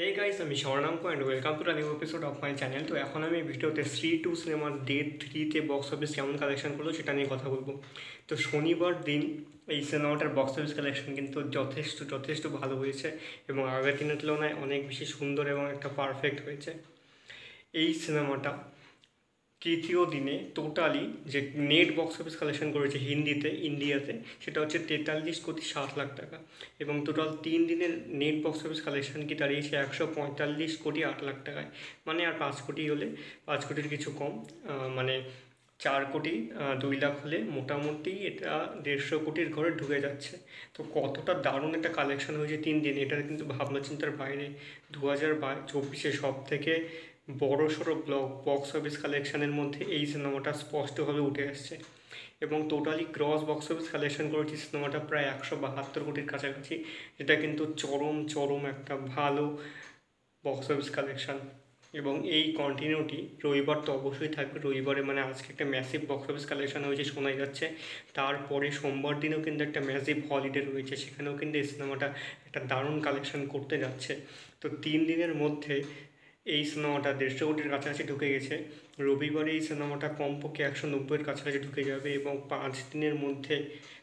Hey guys, আমি Swarnanka and welcome to the new episode of my channel. তো এখন আমি ভিডিওতে শ্রী টু সিনেমার ডে 3-তে বক্স অফিস কেমন কালেকশন করলো সেটা নিয়ে কথা বলবো। তো শনিবার দিন এই সিনেমাটার বক্স অফিস কালেকশন কিন্তু যথেষ্ট ভালো হয়েছে এবং আগের দিনের তুলনায় অনেক বেশি সুন্দর এবং একটা পারফেক্ট হয়েছে। এই সিনেমাটা তৃতীয় দিনে টোটালি যে নেট বক্স অফিস কালেকশন করেছে হিন্দিতে ইন্ডিয়াতে, সেটা হচ্ছে 43,70,00,000 টাকা এবং টোটাল 3 দিনের নেট বক্স অফিস কালেকশন কি দাঁড়িয়েছে 145,40,00,000 টাকায়। মানে আর 5 কোটি হলে 5 কোটির কিছু কম, মানে 4,02,00,000 হলে মোটামুটি এটা 150 কোটির ঘরে ঢুকে যাচ্ছে। তো কতটা দারুণ একটা কালেকশন হয়েছে 3 দিন, এটা কিন্তু ভাবনা চিন্তার বাইরে। 2024-এ সব থেকে বড় সড়ো বক্স অফিস কালেকশানের মধ্যে এই সিনেমাটা স্পষ্টভাবে উঠে আসছে এবং totally gross box office collection করেছে সিনেমাটা প্রায় 172 কোটির কাছাকাছি, যেটা কিন্তু চরম একটা ভালো বক্স অফিস কালেকশান। এবং এই কন্টিনিউটি রবিবার তো অবশ্যই থাকবে। রবিবারে মানে আজকে একটা ম্যাসিভ বক্স অফিস কালেকশন হয়েছে শোনাই যাচ্ছে, তারপরে সোমবার দিনেও কিন্তু একটা ম্যাসিভ হলিডে রয়েছে, সেখানেও কিন্তু এই সিনেমাটা একটা দারুণ কালেকশন করতে যাচ্ছে। তো 3 দিনের মধ্যে এই সিনেমাটা 150 কোটির কাছাকাছি ঢুকে গেছে। রবিবারে এই সিনেমাটা কমপক্ষে 190-এর কাছাকাছি ঢুকে যাবে এবং 5 দিনের মধ্যে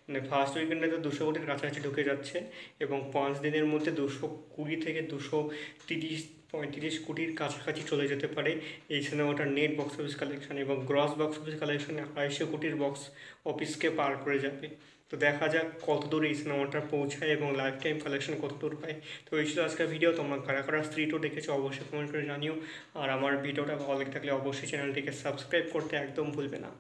মানে ফার্স্ট উইকেন্ডে তো 200 কোটির কাছাকাছি ঢুকে যাচ্ছে এবং 5 দিনের মধ্যে 220 থেকে 230-35 কোটির কাছাকাছি চলে যেতে পারে এই সিনেমাটার নেট বক্স অফিস কালেকশন এবং গ্রস বক্স অফিস কালেকশনে 250 কোটির বক্স অফিসকে পার করে যাবে। তো দেখা যাক কত দূর এই সিনেমাটা পৌঁছায় এবং লাইফ টাইম কালেকশন কত দূর হয়। তো এই ছিল আজকের ভিডিও। তোমরা কারা কারা স্ত্রী টু দেখেছো অবশ্যই কমেন্ট করে জানিও, আর আমার ভিডিওটা ভালো লেগে থাকলে অবশ্যই চ্যানেলটিকে সাবস্ক্রাইব করতে একদম ভুলবে না।